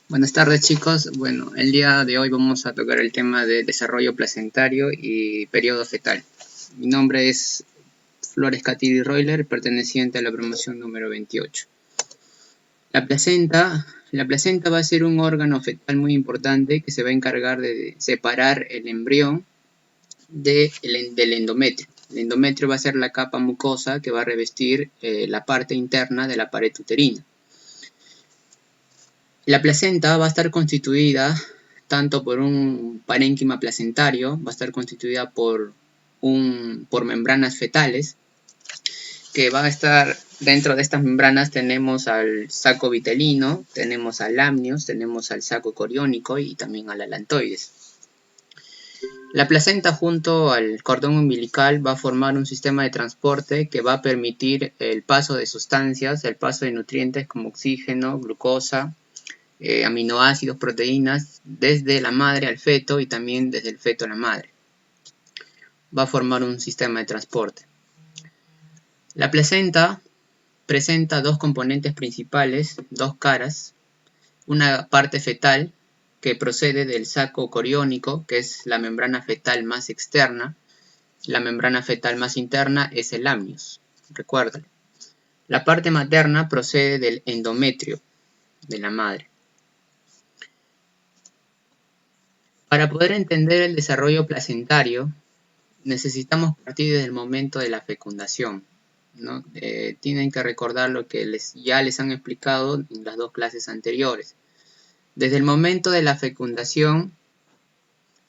Buenas tardes chicos, bueno, el día de hoy vamos a tocar el tema de desarrollo placentario y periodo fetal. Mi nombre es Flores Catiri Royler, perteneciente a la promoción número 28. La placenta va a ser un órgano fetal muy importante que se va a encargar de separar el embrión del endometrio. El endometrio va a ser la capa mucosa que va a revestir la parte interna de la pared uterina. La placenta va a estar constituida tanto por un parénquima placentario, va a estar constituida por membranas fetales, que va a estar dentro de estas membranas. Tenemos al saco vitelino, tenemos al amnios, tenemos al saco coriónico y también al alantoides. La placenta junto al cordón umbilical va a formar un sistema de transporte que va a permitir el paso de sustancias, el paso de nutrientes como oxígeno, glucosa, aminoácidos, proteínas, desde la madre al feto y también desde el feto a la madre. Va a formar un sistema de transporte. La placenta presenta dos componentes principales, dos caras. Una parte fetal que procede del saco coriónico, que es la membrana fetal más externa. La membrana fetal más interna es el amnios, recuérdalo. La parte materna procede del endometrio de la madre. Para poder entender el desarrollo placentario, necesitamos partir desde el momento de la fecundación, ¿no? Tienen que recordar lo que ya les han explicado en las dos clases anteriores. Desde el momento de la fecundación,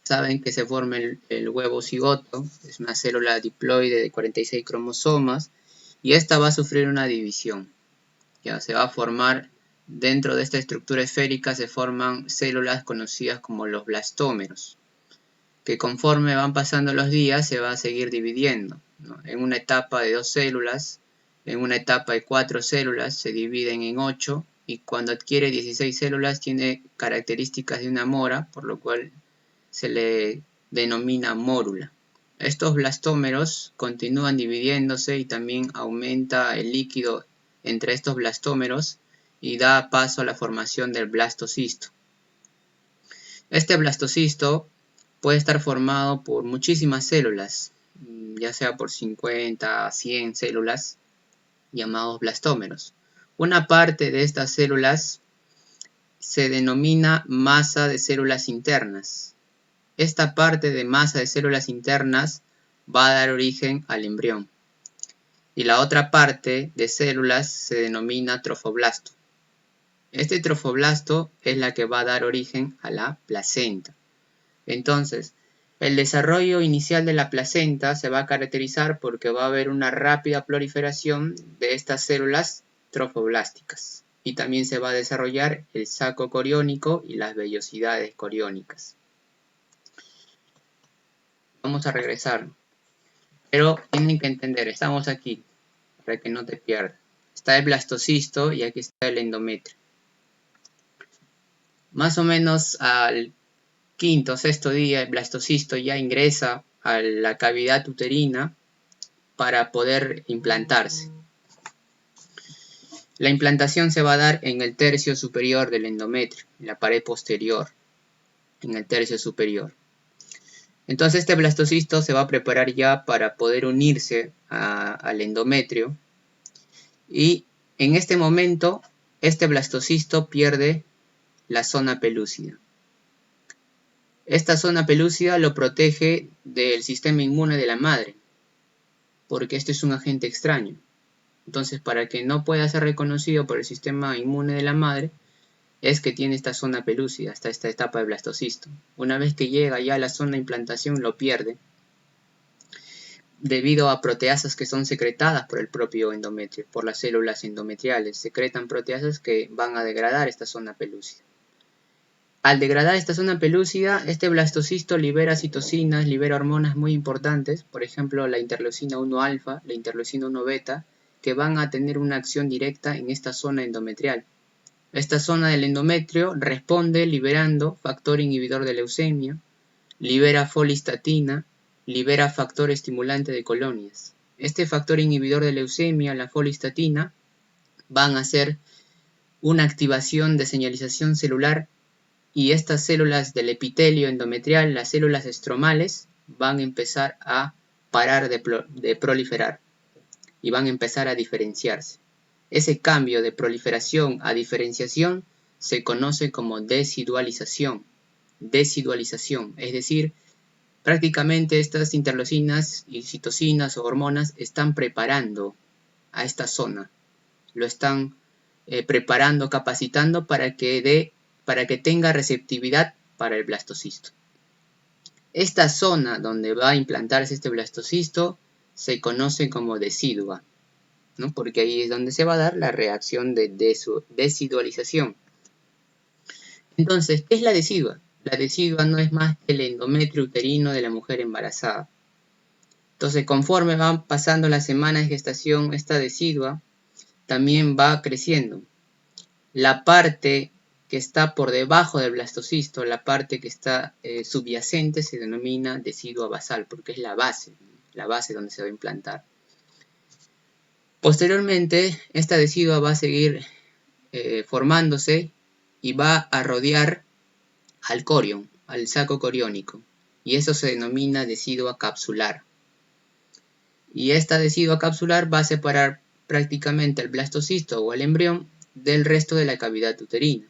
saben que se forma el huevo cigoto, es una célula diploide de 46 cromosomas, y esta va a sufrir una división. Ya se va a formar, dentro de esta estructura esférica se forman células conocidas como los blastómeros, que conforme van pasando los días se va a seguir dividiendo, ¿no? En una etapa de 2 células, en una etapa de 4 células, se dividen en 8, y cuando adquiere 16 células tiene características de una mora, por lo cual se le denomina mórula. Estos blastómeros continúan dividiéndose y también aumenta el líquido entre estos blastómeros y da paso a la formación del blastocisto. Este blastocisto puede estar formado por muchísimas células, ya sea por 50 a 100 células, llamados blastómeros. Una parte de estas células se denomina masa de células internas. Esta parte de masa de células internas va a dar origen al embrión. Y la otra parte de células se denomina trofoblasto. Este trofoblasto es la que va a dar origen a la placenta. Entonces, el desarrollo inicial de la placenta se va a caracterizar porque va a haber una rápida proliferación de estas células trofoblásticas. Y también se va a desarrollar el saco coriónico y las vellosidades coriónicas. Vamos a regresar. Pero tienen que entender, estamos aquí, para que no te pierdas. Está el blastocisto y aquí está el endometrio. Más o menos al quinto o sexto día, el blastocisto ya ingresa a la cavidad uterina para poder implantarse. La implantación se va a dar en el tercio superior del endometrio, en la pared posterior, en el tercio superior. Entonces este blastocisto se va a preparar ya para poder unirse al endometrio, y en este momento este blastocisto pierde la zona pelúcida. Esta zona pelúcida lo protege del sistema inmune de la madre, porque este es un agente extraño. Entonces, para que no pueda ser reconocido por el sistema inmune de la madre, es que tiene esta zona pelúcida, hasta esta etapa de blastocisto. Una vez que llega ya a la zona de implantación, lo pierde, debido a proteasas que son secretadas por el propio endometrio, por las células endometriales. Secretan proteasas que van a degradar esta zona pelúcida. Al degradar esta zona pelúcida, este blastocisto libera citocinas, libera hormonas muy importantes, por ejemplo la interleucina 1 alfa, la interleucina 1 beta, que van a tener una acción directa en esta zona endometrial. Esta zona del endometrio responde liberando factor inhibidor de leucemia, libera folistatina, libera factor estimulante de colonias. Este factor inhibidor de leucemia, la folistatina, van a ser una activación de señalización celular y estas células del epitelio endometrial, las células estromales, van a empezar a parar de proliferar y van a empezar a diferenciarse. Ese cambio de proliferación a diferenciación se conoce como desidualización. Desidualización, es decir, prácticamente estas interleucinas y citocinas o hormonas están preparando a esta zona, lo están preparando, capacitando para que tenga receptividad para el blastocisto. Esta zona donde va a implantarse este blastocisto se conoce como decidua, ¿no? Porque ahí es donde se va a dar la reacción de desidualización. Entonces, ¿qué es la decidua? La decidua no es más que el endometrio uterino de la mujer embarazada. Entonces, conforme van pasando las semanas de gestación, esta decidua también va creciendo. La parte que está por debajo del blastocisto, la parte que está subyacente, se denomina decidua basal, porque es la base donde se va a implantar. Posteriormente, esta decidua va a seguir formándose y va a rodear al corion, al saco coriónico, y eso se denomina decidua capsular. Y esta decidua capsular va a separar prácticamente el blastocisto o el embrión del resto de la cavidad uterina.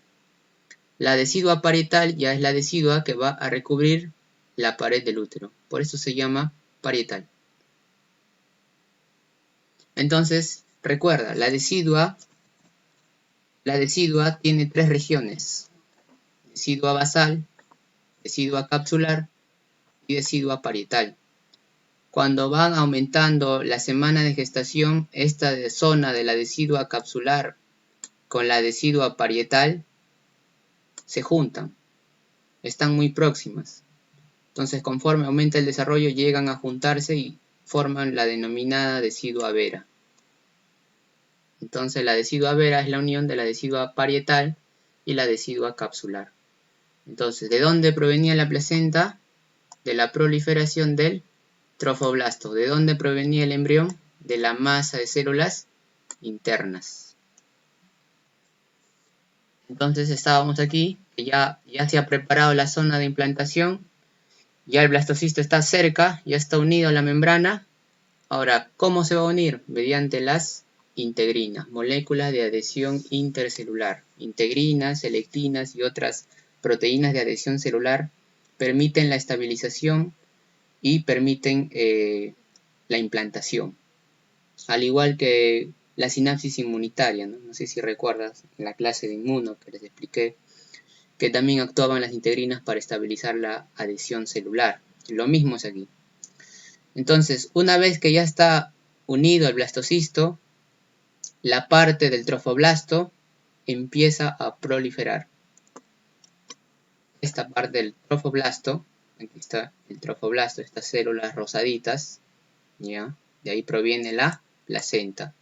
La decidua parietal ya es la decidua que va a recubrir la pared del útero, por eso se llama parietal. Entonces, recuerda, la decidua tiene tres regiones: decidua basal, decidua capsular y decidua parietal. Cuando van aumentando las semanas de gestación, esta zona de la decidua capsular con la decidua parietal se juntan, están muy próximas. Entonces, conforme aumenta el desarrollo, llegan a juntarse y forman la denominada decidua vera. Entonces, la decidua vera es la unión de la decidua parietal y la decidua capsular. Entonces, ¿de dónde provenía la placenta? De la proliferación del trofoblasto. ¿De dónde provenía el embrión? De la masa de células internas. Entonces estábamos aquí, que ya se ha preparado la zona de implantación, ya el blastocisto está cerca, ya está unido a la membrana. Ahora, ¿cómo se va a unir? Mediante las integrinas, moléculas de adhesión intercelular. Integrinas, selectinas y otras proteínas de adhesión celular permiten la estabilización y permiten la implantación. Al igual que la sinapsis inmunitaria, ¿no? No sé si recuerdas en la clase de inmuno que les expliqué que también actuaban las integrinas para estabilizar la adhesión celular. Lo mismo es aquí. Entonces, una vez que ya está unido el blastocisto, la parte del trofoblasto empieza a proliferar. Esta parte del trofoblasto, aquí está el trofoblasto, estas células rosaditas, ¿ya? De ahí proviene la placenta.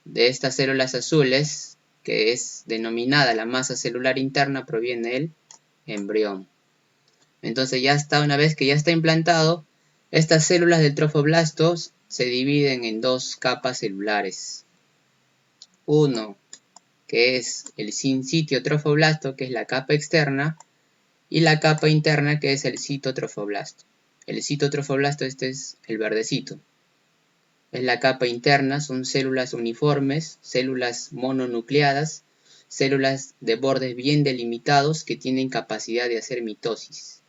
De estas células azules, que es denominada la masa celular interna, proviene el embrión. Entonces ya está, una vez que ya está implantado, estas células del trofoblasto se dividen en dos capas celulares. Uno, que es el sinsitio trofoblasto, que es la capa externa, y la capa interna, que es el citotrofoblasto. El citotrofoblasto, este es el verdecito. Es la capa interna, son células uniformes, células mononucleadas, células de bordes bien delimitados que tienen capacidad de hacer mitosis.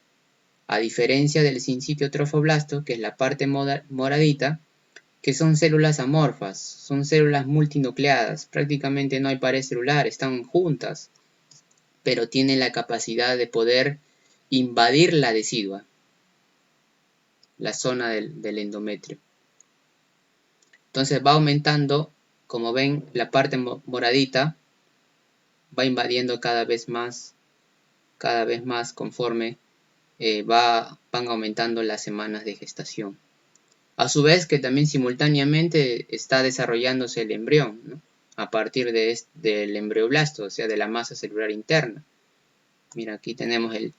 A diferencia del sinsitio trofoblasto, que es la parte moradita, que son células amorfas, son células multinucleadas, prácticamente no hay pared celular, están juntas, pero tienen la capacidad de poder invadir la decidua, la zona del endometrio. Entonces va aumentando, como ven, la parte moradita va invadiendo cada vez más conforme van aumentando las semanas de gestación. A su vez que también simultáneamente está desarrollándose el embrión, ¿no? A partir del embrioblasto, o sea, de la masa celular interna. Mira, aquí tenemos el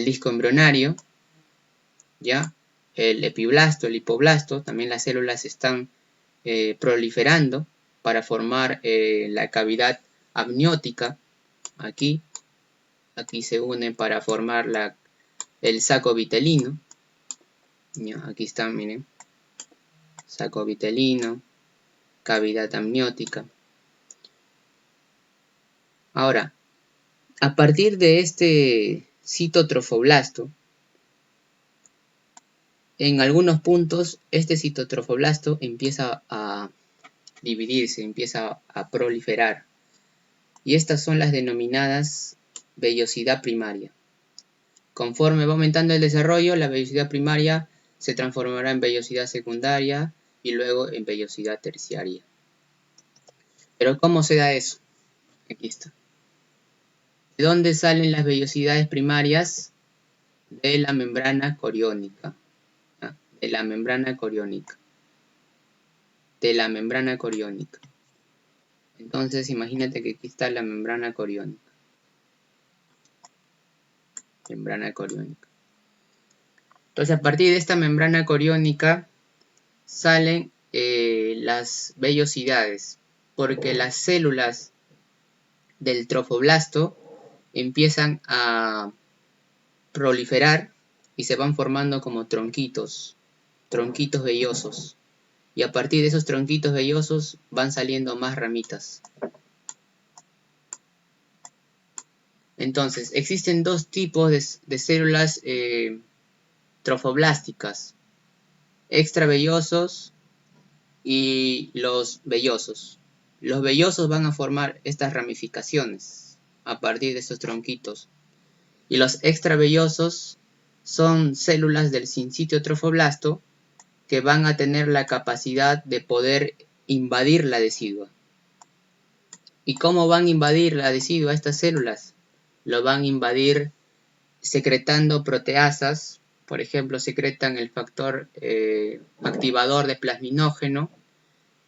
disco embrionario, ¿ya? El epiblasto, el hipoblasto, también las células están proliferando para formar la cavidad amniótica, aquí se unen para formar el saco vitelino. Ya, aquí están, miren, saco vitelino, cavidad amniótica. Ahora, a partir de este citotrofoblasto, en algunos puntos este citotrofoblasto empieza a dividirse, empieza a proliferar. Y estas son las denominadas vellosidad primaria. Conforme va aumentando el desarrollo, la vellosidad primaria se transformará en vellosidad secundaria y luego en vellosidad terciaria. Pero ¿cómo se da eso? Aquí está. ¿De dónde salen las vellosidades primarias? De la membrana coriónica. De la membrana coriónica. De la membrana coriónica. Entonces imagínate que aquí está la membrana coriónica. Membrana coriónica. Entonces a partir de esta membrana coriónica salen las vellosidades, porque las células del trofoblasto empiezan a proliferar y se van formando como tronquitos vellosos. Y a partir de esos tronquitos vellosos van saliendo más ramitas. Entonces, existen dos tipos de células trofoblásticas: extravellosos y los vellosos. Los vellosos van a formar estas ramificaciones a partir de estos tronquitos. Y los extravellosos son células del sinsitio trofoblasto que van a tener la capacidad de poder invadir la decidua. ¿Y cómo van a invadir la decidua estas células? Lo van a invadir secretando proteasas. Por ejemplo, secretan el factor activador de plasminógeno,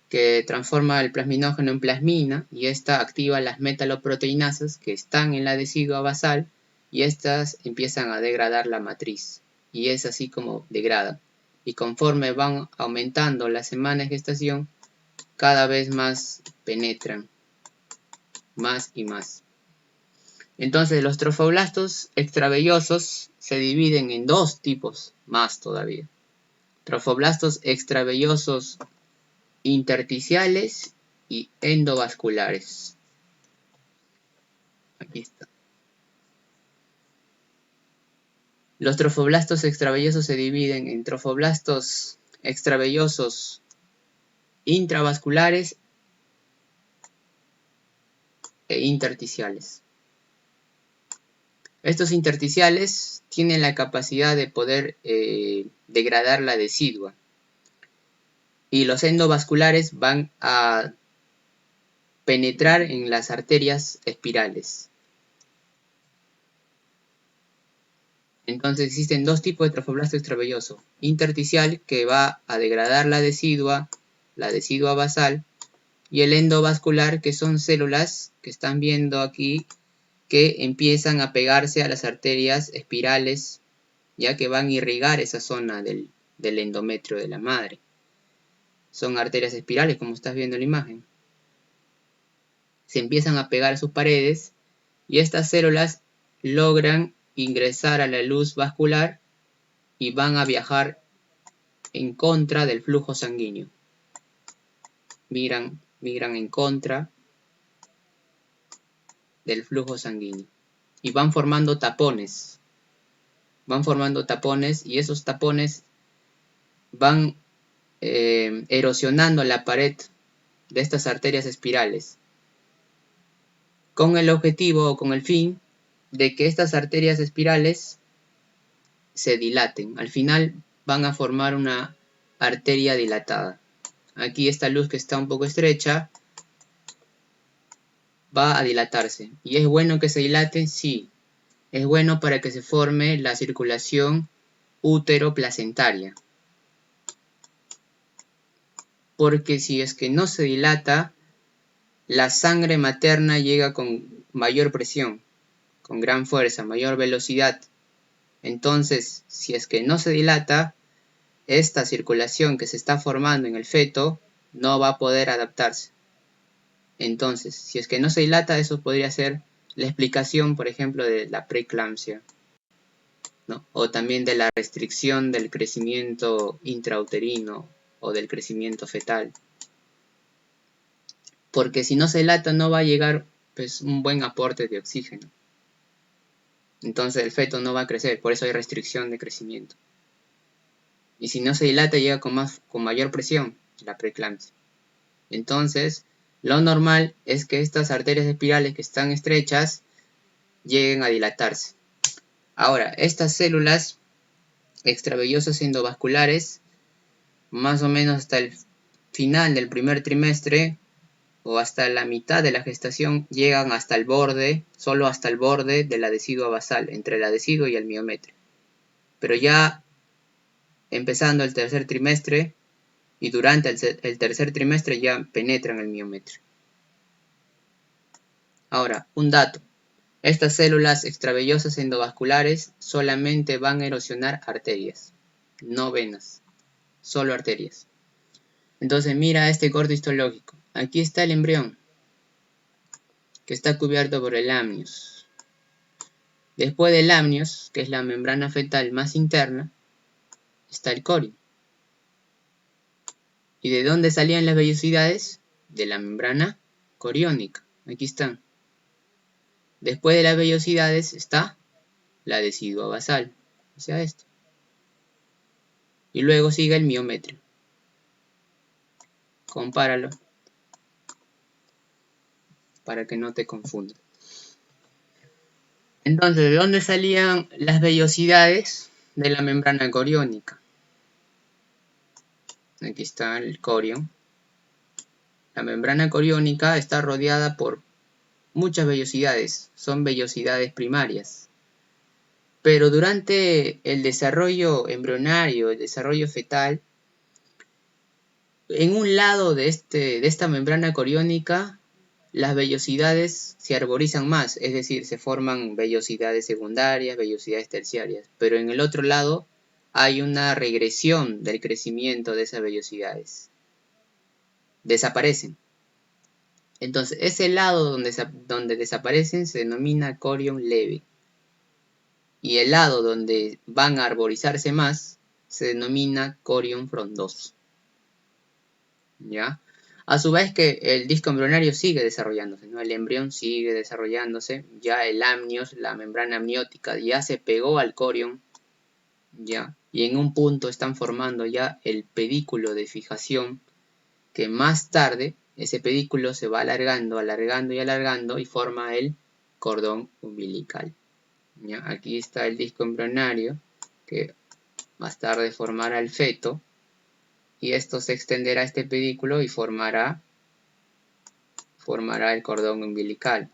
que transforma el plasminógeno en plasmina, y esta activa las metaloproteinasas que están en la decidua basal, y estas empiezan a degradar la matriz, y es así como degradan. Y conforme van aumentando las semanas de gestación, cada vez más penetran, más y más. Entonces los trofoblastos extravellosos se dividen en dos tipos más todavía: trofoblastos extravellosos intersticiales y endovasculares. Aquí está. Los trofoblastos extravellosos se dividen en trofoblastos extravellosos intravasculares e intersticiales. Estos intersticiales tienen la capacidad de poder degradar la decidua, y los endovasculares van a penetrar en las arterias espirales. Entonces existen dos tipos de trofoblasto extravelloso: intersticial, que va a degradar la decidua basal, y el endovascular, que son células que están viendo aquí, que empiezan a pegarse a las arterias espirales, ya que van a irrigar esa zona del endometrio de la madre. Son arterias espirales, como estás viendo en la imagen. Se empiezan a pegar a sus paredes, y estas células logran ingresar a la luz vascular y van a viajar en contra del flujo sanguíneo. Migran en contra del flujo sanguíneo y van formando tapones. Y esos tapones van erosionando la pared de estas arterias espirales, con el objetivo o con el fin de que estas arterias espirales se dilaten. Al final van a formar una arteria dilatada. Aquí esta luz, que está un poco estrecha, va a dilatarse. ¿Y es bueno que se dilaten? Sí. Es bueno para que se forme la circulación útero-placentaria. Porque si es que no se dilata, la sangre materna llega con mayor presión, con gran fuerza, mayor velocidad. Entonces, si es que no se dilata, esta circulación que se está formando en el feto no va a poder adaptarse. Entonces, si es que no se dilata, eso podría ser la explicación, por ejemplo, de la preeclampsia, ¿no? O también de la restricción del crecimiento intrauterino o del crecimiento fetal. Porque si no se dilata no va a llegar pues, un buen aporte de oxígeno. Entonces el feto no va a crecer, por eso hay restricción de crecimiento. Y si no se dilata llega con mayor presión, la preeclampsia. Entonces, lo normal es que estas arterias espirales que están estrechas lleguen a dilatarse. Ahora, estas células extravellosas endovasculares, más o menos hasta el final del primer trimestre o hasta la mitad de la gestación, llegan hasta el borde, solo hasta el borde de la decidua basal, entre la decidua y el miometrio. Pero ya empezando el tercer trimestre y durante el tercer trimestre ya penetran el miometrio. Ahora, un dato. Estas células extravellosas endovasculares solamente van a erosionar arterias, no venas, solo arterias. Entonces mira este corte histológico. Aquí está el embrión, que está cubierto por el amnios. Después del amnios, que es la membrana fetal más interna, está el corium. ¿Y de dónde salían las vellosidades? De la membrana coriónica. Aquí están. Después de las vellosidades está la decidua basal, o sea esto. Y luego sigue el miometrio. Compáralo para que no te confundas. Entonces, ¿de dónde salían las vellosidades? De la membrana coriónica. Aquí está el corium. La membrana coriónica está rodeada por muchas vellosidades, son vellosidades primarias. Pero durante el desarrollo embrionario, el desarrollo fetal, en un lado de esta membrana coriónica, las vellosidades se arborizan más, es decir, se forman vellosidades secundarias, vellosidades terciarias, pero en el otro lado hay una regresión del crecimiento de esas vellosidades. Desaparecen. Entonces, ese lado donde desaparecen se denomina corium leve. Y el lado donde van a arborizarse más se denomina corium frondoso. ¿Ya? A su vez que el disco embrionario sigue desarrollándose, ¿no? El embrión sigue desarrollándose, ya el amnios, la membrana amniótica, ya se pegó al corium, ¿ya? Y en un punto están formando ya el pedículo de fijación, que más tarde ese pedículo se va alargando, alargando y alargando y forma el cordón umbilical. ¿Ya? Aquí está el disco embrionario, que más tarde formará el feto, y esto se extenderá a este pedículo y formará el cordón umbilical.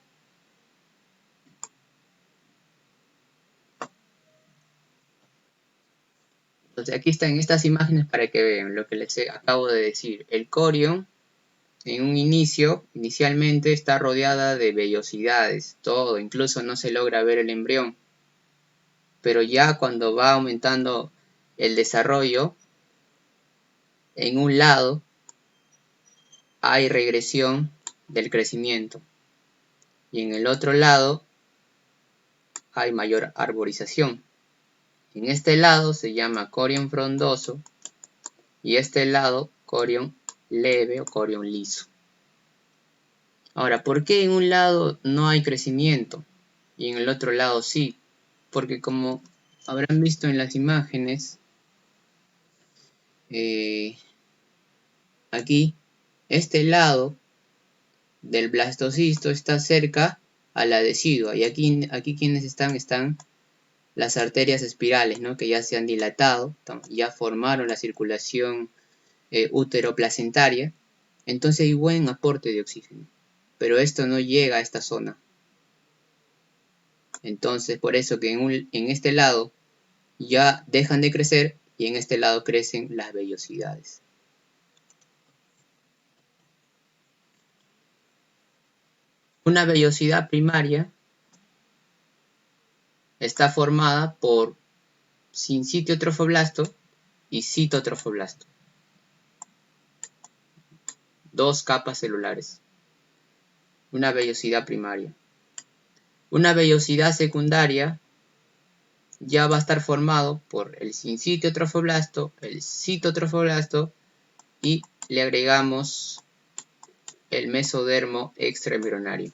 Entonces aquí están estas imágenes para que vean lo que les acabo de decir. El corium en un inicialmente está rodeada de vellosidades, todo, incluso no se logra ver el embrión. Pero ya cuando va aumentando el desarrollo, en un lado hay regresión del crecimiento y en el otro lado hay mayor arborización. En este lado se llama corium frondoso y este lado corium leve o corium liso. Ahora, ¿por qué en un lado no hay crecimiento y en el otro lado sí? Porque como habrán visto en las imágenes, aquí, este lado del blastocisto está cerca a la decidua y aquí quienes están las arterias espirales, ¿no? Que ya se han dilatado, ya formaron la circulación útero-placentaria, entonces hay buen aporte de oxígeno, pero esto no llega a esta zona. Entonces, por eso que en este lado ya dejan de crecer y en este lado crecen las vellosidades. Una vellosidad primaria está formada por sincitio trofoblasto y citotrofoblasto. Dos capas celulares. una vellosidad primaria. Una vellosidad secundaria ya va a estar formado por el sinsitio trofoblasto, el citotrofoblasto y le agregamos el mesodermo extraembrionario.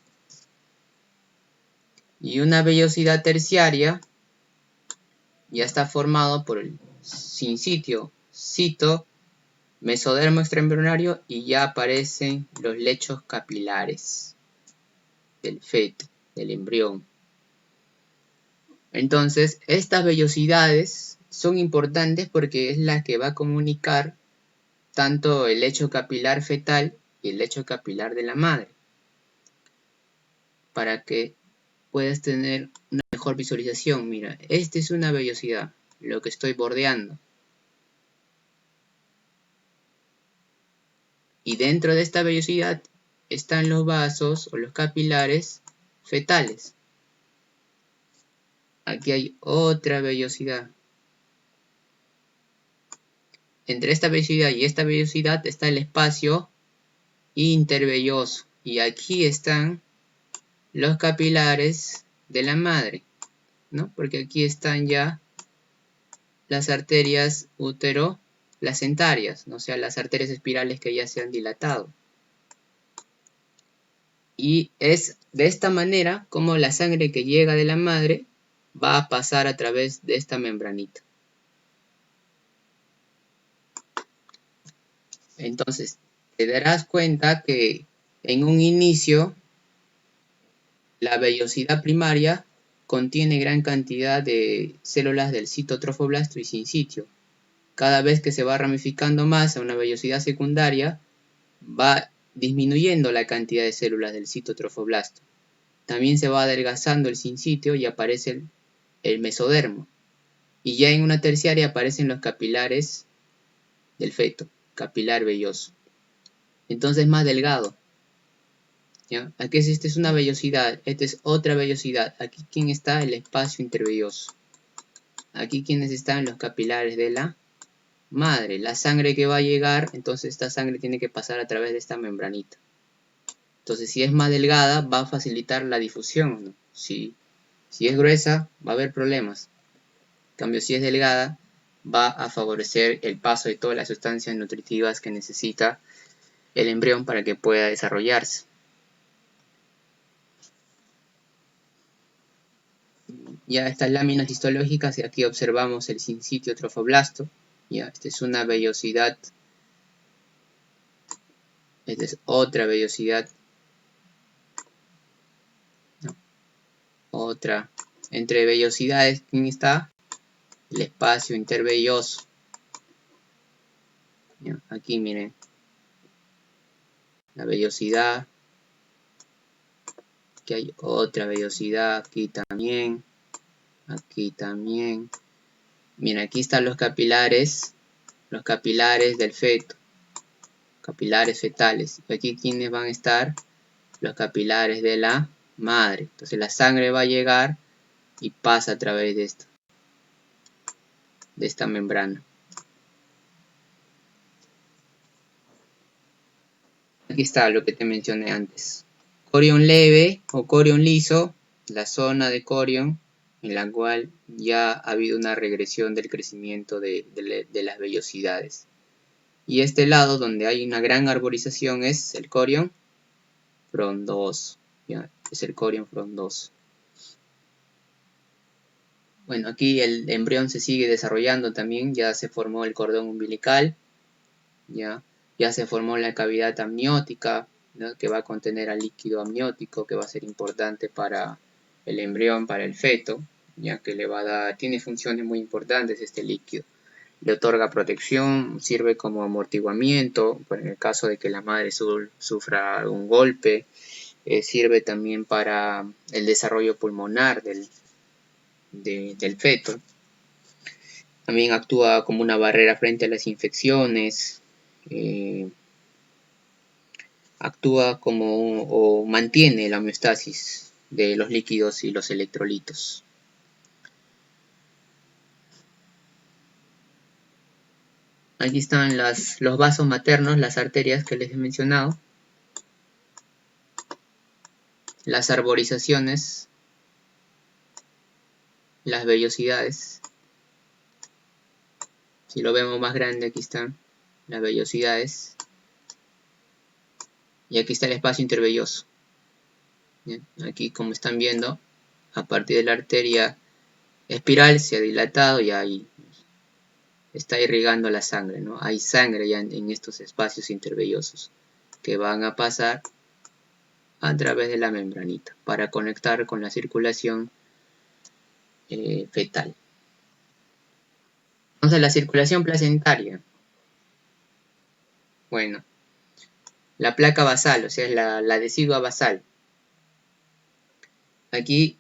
Y una vellosidad terciaria ya está formado por el sinsitio, cito, mesodermo extraembrionario y ya aparecen los lechos capilares del feto, del embrión. Entonces, estas vellosidades son importantes porque es la que va a comunicar tanto el lecho capilar fetal y el lecho capilar de la madre, para que puedas tener una mejor visualización. Mira, esta es una vellosidad, lo que estoy bordeando. Y dentro de esta vellosidad están los vasos o los capilares fetales. Aquí hay otra vellosidad. Entre esta vellosidad y esta vellosidad está el espacio intervelloso. Y aquí están los capilares de la madre, ¿no? Porque aquí están ya las arterias útero-placentarias, ¿no? O sea, las arterias espirales que ya se han dilatado. Y es de esta manera como la sangre que llega de la madre va a pasar a través de esta membranita. Entonces, te darás cuenta que en un inicio la vellosidad primaria contiene gran cantidad de células del citotrofoblasto y sinsitio. Cada vez que se va ramificando más a una vellosidad secundaria, va disminuyendo la cantidad de células del citotrofoblasto. También se va adelgazando el sinsitio y aparece el mesodermo. Y ya en una terciaria aparecen los capilares del feto, capilar velloso. Entonces es más delgado. ¿Ya? Aquí esta es una vellosidad, esta es otra vellosidad. Aquí ¿quién está? El espacio intervelloso. Aquí ¿quiénes están? Los capilares de la madre. La sangre que va a llegar, entonces esta sangre tiene que pasar a través de esta membranita. Entonces si es más delgada va a facilitar la difusión, ¿no? Si es gruesa va a haber problemas. En cambio si es delgada va a favorecer el paso de todas las sustancias nutritivas que necesita el embrión para que pueda desarrollarse. Ya estas láminas histológicas, y aquí observamos el sinsitio trofoblasto. Ya, esta es una vellosidad. Esta es otra vellosidad. No, otra. Entre vellosidades, ¿quién está? El espacio intervelloso. Ya, aquí miren. La vellosidad. Aquí hay otra vellosidad. Aquí también. Aquí también. Miren, aquí están los capilares del feto, capilares fetales. Y aquí ¿quiénes van a estar? Los capilares de la madre. Entonces la sangre va a llegar y pasa a través de esta membrana. Aquí está lo que te mencioné antes. Corión leve o corión liso, la zona de corión en la cual ya ha habido una regresión del crecimiento de las vellosidades. Y este lado donde hay una gran arborización es el corión frondoso. ¿Ya? Es el corión frondoso. Bueno, aquí el embrión se sigue desarrollando también, ya se formó el cordón umbilical, ya se formó la cavidad amniótica, ¿no? Que va a contener al líquido amniótico, que va a ser importante para el embrión, para el feto, ya que le va a dar, tiene funciones muy importantes este líquido. Le otorga protección, sirve como amortiguamiento, en el caso de que la madre sufra un golpe, sirve también para el desarrollo pulmonar del feto. También actúa como una barrera frente a las infecciones, actúa como o mantiene la homeostasis de los líquidos y los electrolitos. Aquí están los vasos maternos, las arterias que les he mencionado. las arborizaciones, las vellosidades. Si lo vemos más grande, aquí están las vellosidades. Y aquí está el espacio intervelloso. Bien, aquí, como están viendo, a partir de la arteria espiral se ha dilatado y ahí está irrigando la sangre, ¿no? Hay sangre ya en estos espacios intervellosos que van a pasar a través de la membranita para conectar con la circulación fetal. Entonces, la circulación placentaria. Bueno, la placa basal, o sea, es la decidua basal. Aquí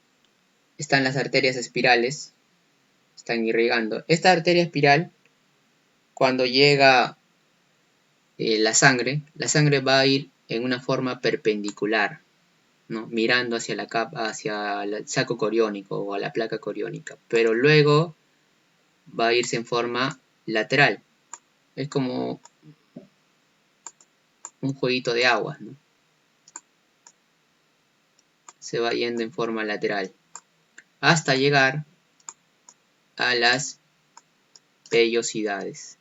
están las arterias espirales, están irrigando. Esta arteria espiral, cuando llega la sangre va a ir en una forma perpendicular, ¿no? Mirando hacia la capa, hacia el saco coriónico o a la placa coriónica, pero luego va a irse en forma lateral. Es como un jueguito de agua, ¿no? Se va yendo en forma lateral hasta llegar a las vellosidades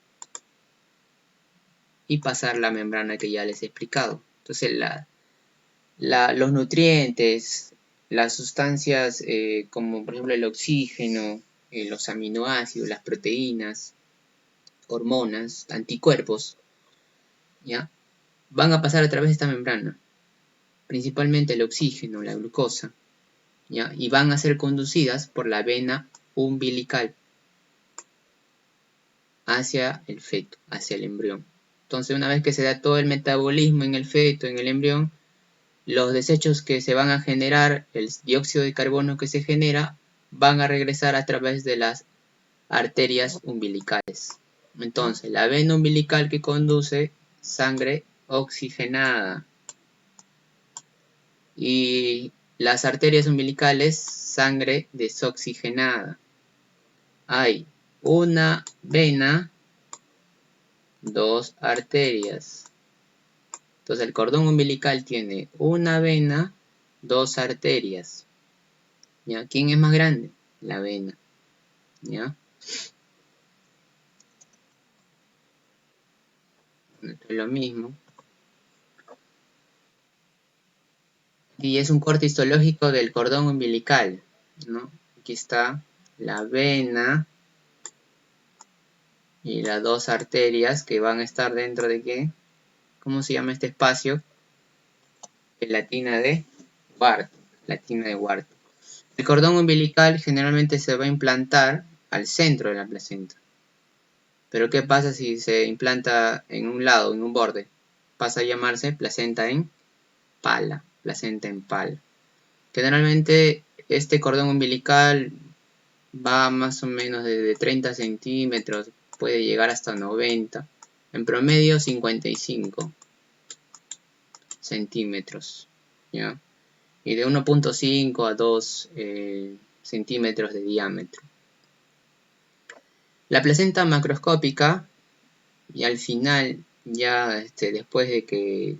y pasar la membrana que ya les he explicado. Entonces los nutrientes, las sustancias como por ejemplo el oxígeno, los aminoácidos, las proteínas, hormonas, anticuerpos, ¿ya? Van a pasar a través de esta membrana, principalmente el oxígeno, la glucosa, ¿ya? Y van a ser conducidas por la vena umbilical hacia el feto, hacia el embrión. Entonces, una vez que se da todo el metabolismo en el feto, en el embrión, los desechos que se van a generar, el dióxido de carbono que se genera, van a regresar a través de las arterias umbilicales. Entonces, la vena umbilical que conduce sangre oxigenada y las arterias umbilicales sangre desoxigenada. Hay una vena, dos arterias. Entonces el cordón umbilical tiene una vena, dos arterias. ¿Ya? ¿Quién es más grande? La vena. ¿Ya? Esto es lo mismo. Y es un corte histológico del cordón umbilical, ¿no? Aquí está la vena y las dos arterias que van a estar dentro de ¿qué? ¿Cómo se llama este espacio? Gelatina de Ward. Gelatina de Ward. El cordón umbilical generalmente se va a implantar al centro de la placenta. Pero ¿qué pasa si se implanta en un lado, en un borde? Pasa a llamarse placenta en pala. Placenta en pala. Generalmente este cordón umbilical va más o menos desde 30 centímetros, puede llegar hasta 90. En promedio 55 centímetros. ¿Ya? Y de 1.5 a 2 centímetros de diámetro. La placenta macroscópica, y al final, ya después de que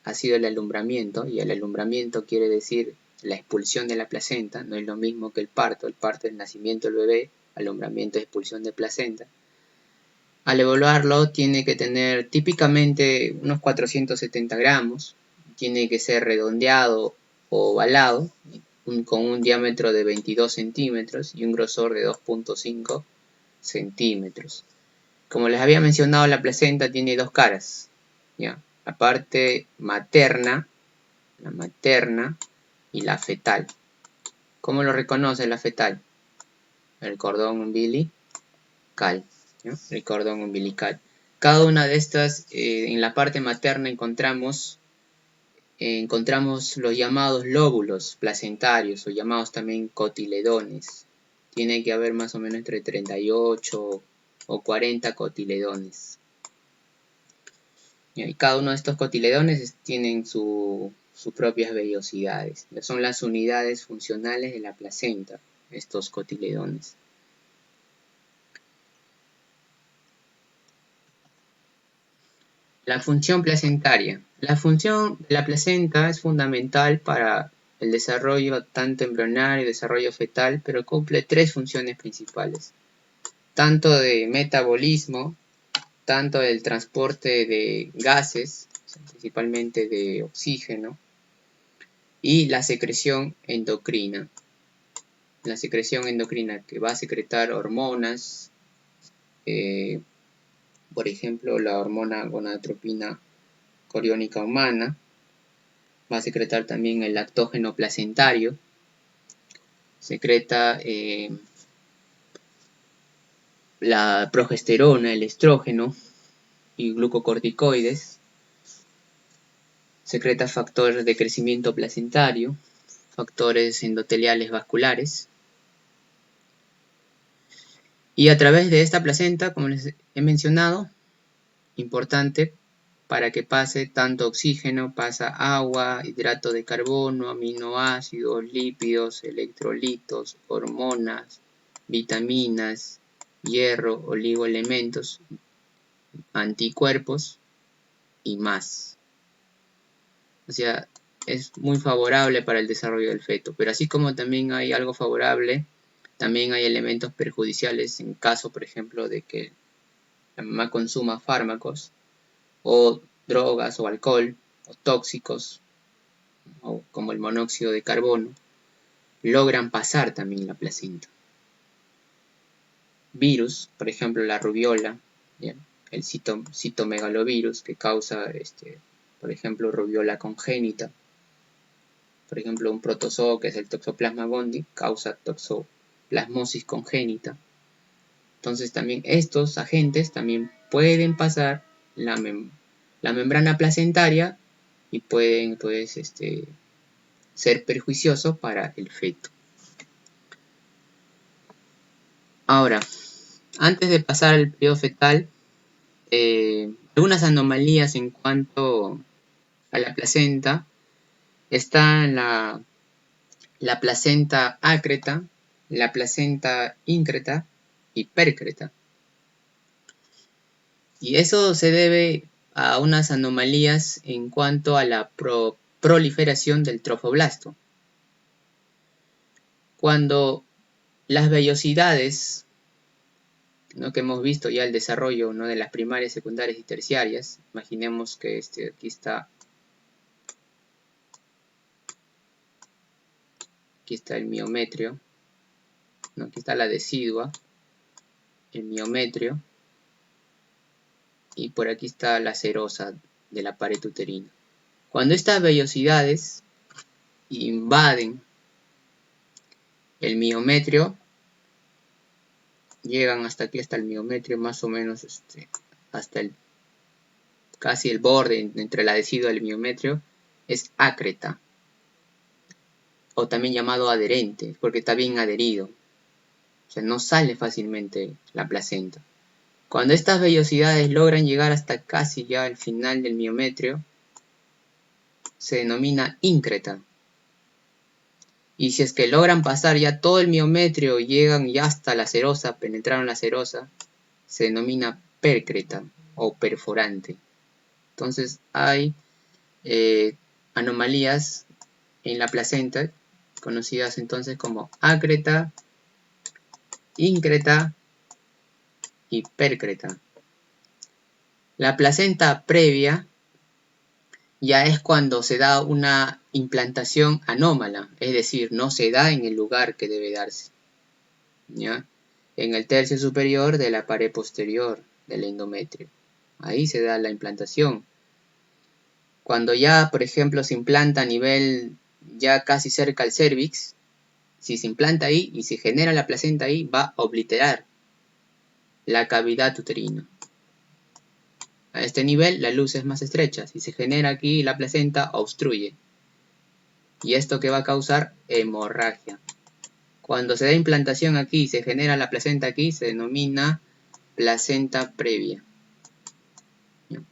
ha sido el alumbramiento, y el alumbramiento quiere decir la expulsión de la placenta, no es lo mismo que el parto es el nacimiento del bebé, alumbramiento es expulsión de placenta. Al evaluarlo tiene que tener típicamente unos 470 gramos, tiene que ser redondeado o ovalado, con un diámetro de 22 centímetros y un grosor de 2.5 centímetros. Como les había mencionado, la placenta tiene dos caras, ¿ya? La parte materna, la materna y la fetal. ¿Cómo lo reconoce la fetal? El cordón umbilical, ¿no? El cordón umbilical. Cada una de estas, en la parte materna encontramos los llamados lóbulos placentarios o llamados también cotiledones. Tiene que haber más o menos entre 38 o 40 cotiledones. Y cada uno de estos cotiledones tienen sus propias vellosidades. Son las unidades funcionales de la placenta, estos cotiledones. La función placentaria. La función de la placenta es fundamental para el desarrollo tanto embrionario y desarrollo fetal, pero cumple 3 funciones principales. Tanto de metabolismo, tanto del transporte de gases, principalmente de oxígeno, y la secreción endocrina. La secreción endocrina que va a secretar hormonas, por ejemplo la hormona gonadotropina coriónica humana, va a secretar también el lactógeno placentario, secreta la progesterona, el estrógeno y glucocorticoides, secreta factores de crecimiento placentario, factores endoteliales vasculares, y a través de esta placenta, como les he mencionado, importante para que pase tanto oxígeno, pasa agua, hidrato de carbono, aminoácidos, lípidos, electrolitos, hormonas, vitaminas, hierro, oligoelementos, anticuerpos y más. O sea, es muy favorable para el desarrollo del feto, pero así como también hay algo favorable, también hay elementos perjudiciales en caso, por ejemplo, de que la mamá consuma fármacos o drogas o alcohol o tóxicos o como el monóxido de carbono, logran pasar también la placenta. Virus, por ejemplo la rubiola, ¿bien? El citomegalovirus que causa, por ejemplo, rubiola congénita. Por ejemplo, un protozoo que es el Toxoplasma gondii causa toxoplasmosis congénita. Entonces también estos agentes también pueden pasar la membrana placentaria y pueden pues, ser perjuiciosos para el feto. Ahora, antes de pasar al periodo fetal, algunas anomalías en cuanto a la placenta está la placenta acreta, la placenta íncreta y pércreta. Y eso se debe a unas anomalías en cuanto a la proliferación del trofoblasto. Cuando las vellosidades, ¿no?, que hemos visto ya el desarrollo, ¿no?, de las primarias, secundarias y terciarias, imaginemos que aquí está el miometrio, ¿no? Aquí está la decidua, el miometrio, y por aquí está la serosa de la pared uterina. Cuando estas vellosidades invaden el miometrio, llegan hasta aquí, hasta el miometrio, más o menos hasta casi el borde entre la decidua y el miometrio, es acreta, o también llamado adherente, porque está bien adherido. O sea, no sale fácilmente la placenta. Cuando estas vellosidades logran llegar hasta casi ya el final del miometrio, se denomina íncreta. Y si es que logran pasar ya todo el miometrio y llegan ya hasta la serosa, penetraron la serosa, se denomina pércreta o perforante. Entonces hay anomalías en la placenta, conocidas entonces como acreta, íncreta y pércreta. La placenta previa ya es cuando se da una implantación anómala, es decir, no se da en el lugar que debe darse, ¿ya? En el tercio superior de la pared posterior del endometrio. Ahí se da la implantación. Cuando ya, por ejemplo, se implanta a nivel ya casi cerca al cérvix, si se implanta ahí y se genera la placenta ahí, va a obliterar la cavidad uterina. A este nivel la luz es más estrecha. Si se genera aquí la placenta, obstruye. ¿Y esto qué va a causar? Hemorragia. Cuando se da implantación aquí y se genera la placenta aquí, se denomina placenta previa.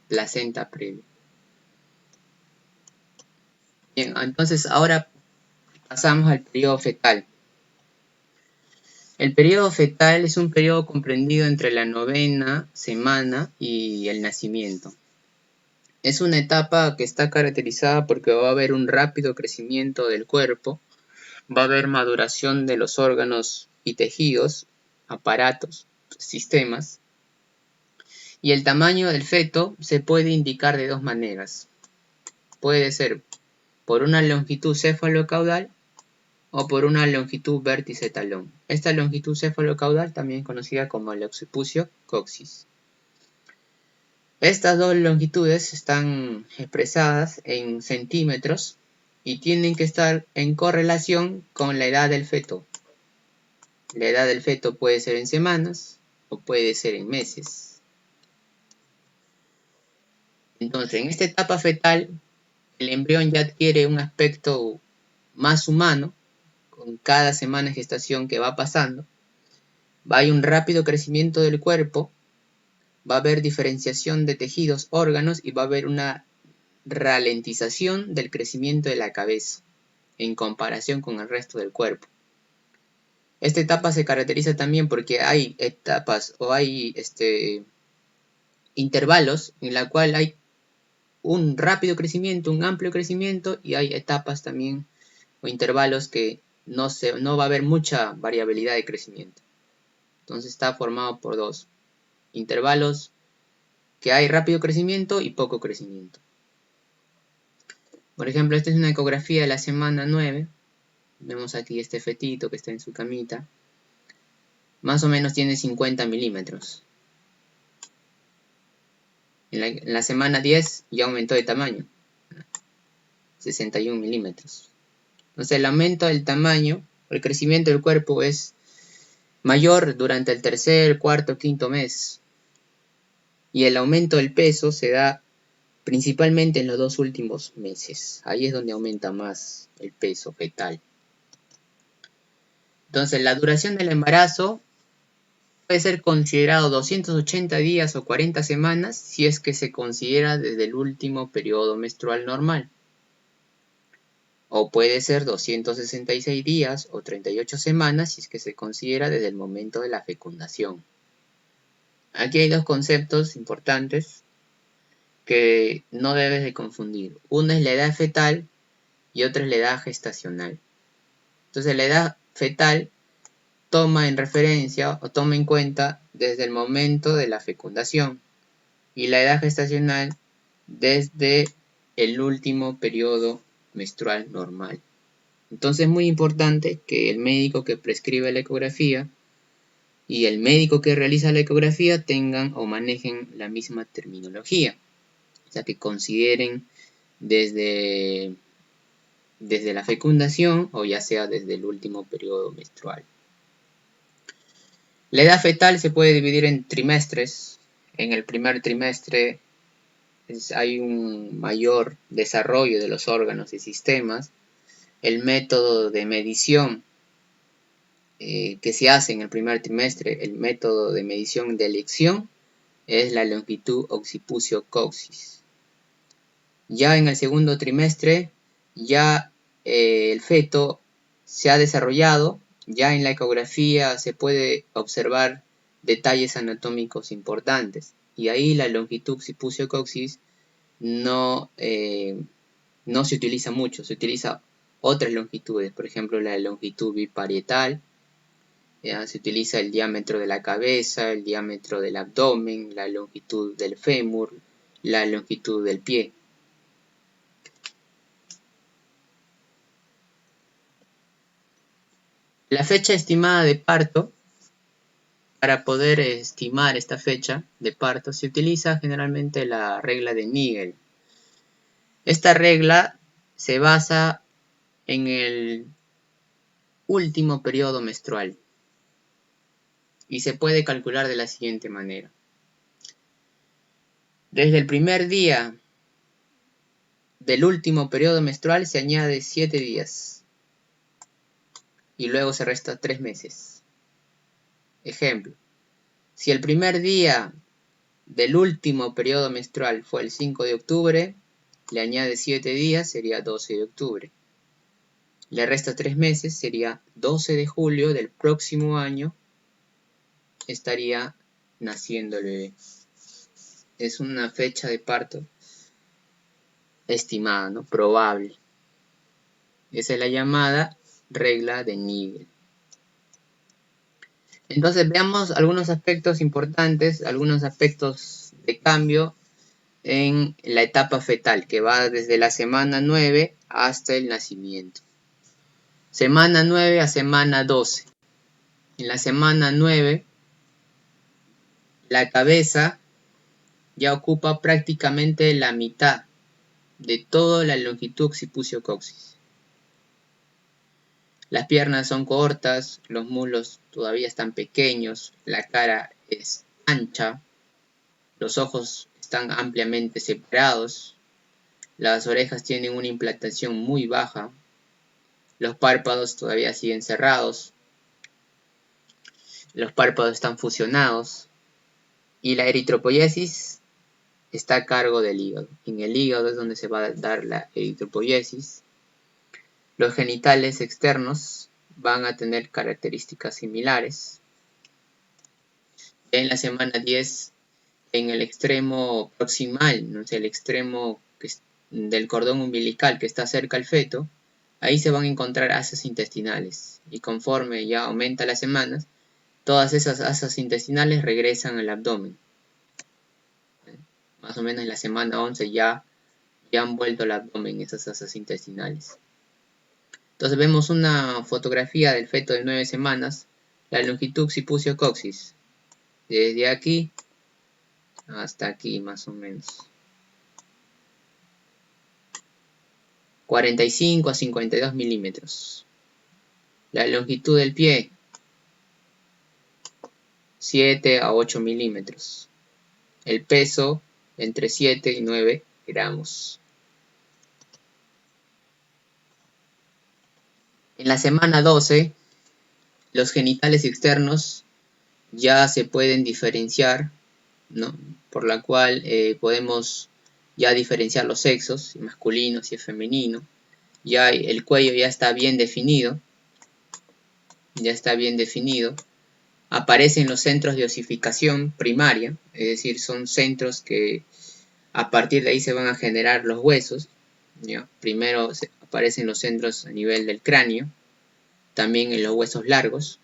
Placenta previa. Bien, entonces ahora pasamos al periodo fetal. El periodo fetal es un periodo comprendido entre la 9ª semana y el nacimiento. Es una etapa que está caracterizada porque va a haber un rápido crecimiento del cuerpo, va a haber maduración de los órganos y tejidos, aparatos, sistemas, y el tamaño del feto se puede indicar de dos maneras. Puede ser por una longitud cefalocaudal o por una longitud vértice talón. Esta longitud cefalocaudal también conocida como el occipucio coxis. Estas dos longitudes están expresadas en centímetros y tienen que estar en correlación con la edad del feto. La edad del feto puede ser en semanas o puede ser en meses. Entonces, en esta etapa fetal, el embrión ya adquiere un aspecto más humano con cada semana de gestación que va pasando. Va a haber un rápido crecimiento del cuerpo, va a haber diferenciación de tejidos, órganos y va a haber una ralentización del crecimiento de la cabeza en comparación con el resto del cuerpo. Esta etapa se caracteriza también porque hay etapas o hay intervalos en la cual hay un rápido crecimiento, un amplio crecimiento y hay etapas también o intervalos que no va a haber mucha variabilidad de crecimiento. Entonces está formado por dos intervalos que hay rápido crecimiento y poco crecimiento. Por ejemplo, esta es una ecografía de la semana 9. Vemos aquí este fetito que está en su camita. Más o menos tiene 50 milímetros. En la semana 10 ya aumentó de tamaño. 61 milímetros. Entonces el aumento del tamaño, el crecimiento del cuerpo es mayor durante el tercer, cuarto, quinto mes. Y el aumento del peso se da principalmente en los 2 últimos meses. Ahí es donde aumenta más el peso fetal. Entonces la duración del embarazo puede ser considerado 280 días o 40 semanas si es que se considera desde el último periodo menstrual normal. O puede ser 266 días o 38 semanas si es que se considera desde el momento de la fecundación. Aquí hay dos conceptos importantes que no debes de confundir. Una es la edad fetal y otra es la edad gestacional. Entonces la edad fetal toma en referencia o toma en cuenta desde el momento de la fecundación y la edad gestacional desde el último periodo menstrual normal. Entonces es muy importante que el médico que prescribe la ecografía y el médico que realiza la ecografía tengan o manejen la misma terminología. O sea, que consideren desde la fecundación o ya sea desde el último periodo menstrual. La edad fetal se puede dividir en trimestres. En el primer trimestre hay un mayor desarrollo de los órganos y sistemas. El método de medición que se hace en el primer trimestre, el método de medición de elección, es la longitud occipucio coxis. Ya en el segundo trimestre, ya el feto se ha desarrollado, ya en la ecografía se puede observar detalles anatómicos importantes. Y ahí la longitud occipucio coxis no se utiliza mucho, se utiliza otras longitudes, por ejemplo la longitud biparietal, ¿ya? Se utiliza el diámetro de la cabeza, el diámetro del abdomen, la longitud del fémur, la longitud del pie. La fecha estimada de parto, para poder estimar esta fecha de parto, se utiliza generalmente la regla de Nigel. Esta regla se basa en el último periodo menstrual y se puede calcular de la siguiente manera. Desde el primer día del último periodo menstrual se añade 7 días y luego se resta 3 meses. Ejemplo, si el primer día del último periodo menstrual fue el 5 de octubre, le añade 7 días, sería 12 de octubre. Le resta 3 meses, sería 12 de julio del próximo año, estaría naciendo el bebé. Es una fecha de parto estimada, ¿no? Probable. Esa es la llamada regla de Nigel. Entonces veamos algunos aspectos importantes, algunos aspectos de cambio en la etapa fetal, que va desde la semana 9 hasta el nacimiento. Semana 9 a semana 12. En la semana 9, la cabeza ya ocupa prácticamente la mitad de toda la longitud occipucio-coxis. Las piernas son cortas, los muslos todavía están pequeños, la cara es ancha, los ojos están ampliamente separados, las orejas tienen una implantación muy baja, los párpados todavía siguen cerrados, los párpados están fusionados y la eritropoiesis está a cargo del hígado. En el hígado es donde se va a dar la eritropoiesis. Los genitales externos van a tener características similares. En la semana 10, en el extremo proximal, ¿no? El extremo del cordón umbilical que está cerca al feto, ahí se van a encontrar asas intestinales. Y conforme ya aumenta las semanas, todas esas asas intestinales regresan al abdomen. Más o menos en la semana 11 ya han vuelto al abdomen esas asas intestinales. Entonces vemos una fotografía del feto de 9 semanas, la longitud occipucio-coxis, desde aquí hasta aquí más o menos. 45 a 52 milímetros. La longitud del pie, 7 a 8 milímetros. El peso, entre 7 y 9 gramos. En la semana 12, los genitales externos ya se pueden diferenciar, ¿no? Por la cual podemos ya diferenciar los sexos, si masculino, si es femenino. Ya el cuello ya está bien definido. Aparecen los centros de osificación primaria, es decir, son centros que a partir de ahí se van a generar los huesos, ¿ya? Primero aparecen los centros a nivel del cráneo, también en los huesos largos.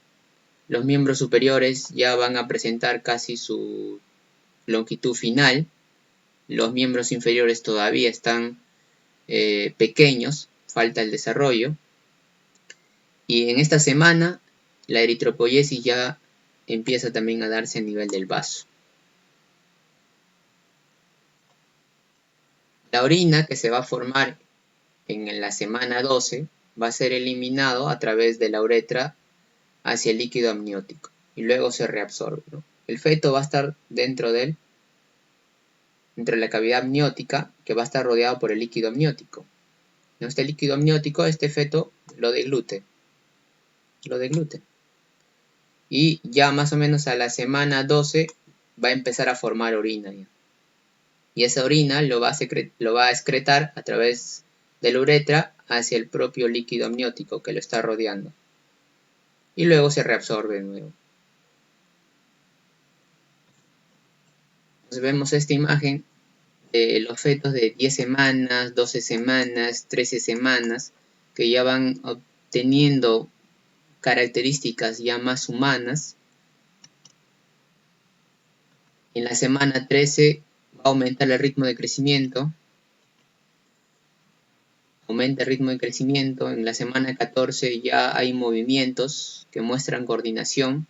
Los miembros superiores ya van a presentar casi su longitud final. Los miembros inferiores todavía están pequeños, falta el desarrollo. Y en esta semana la eritropoiesis ya empieza también a darse a nivel del vaso. La orina que se va a formar en la semana 12 va a ser eliminado a través de la uretra hacia el líquido amniótico y luego se reabsorbe, ¿no? El feto va a estar dentro de la cavidad amniótica, que va a estar rodeado por el líquido amniótico. ¿No? Este líquido amniótico, este feto lo deglute. Y ya más o menos a la semana 12 va a empezar a formar orina ya. Y esa orina lo va a excretar a través de la uretra hacia el propio líquido amniótico que lo está rodeando. Y luego se reabsorbe de nuevo. Entonces vemos esta imagen de los fetos de 10 semanas, 12 semanas, 13 semanas, que ya van obteniendo características ya más humanas. En la semana 13 va a aumentar el ritmo de crecimiento. Aumenta el ritmo de crecimiento. En la semana 14 ya hay movimientos que muestran coordinación,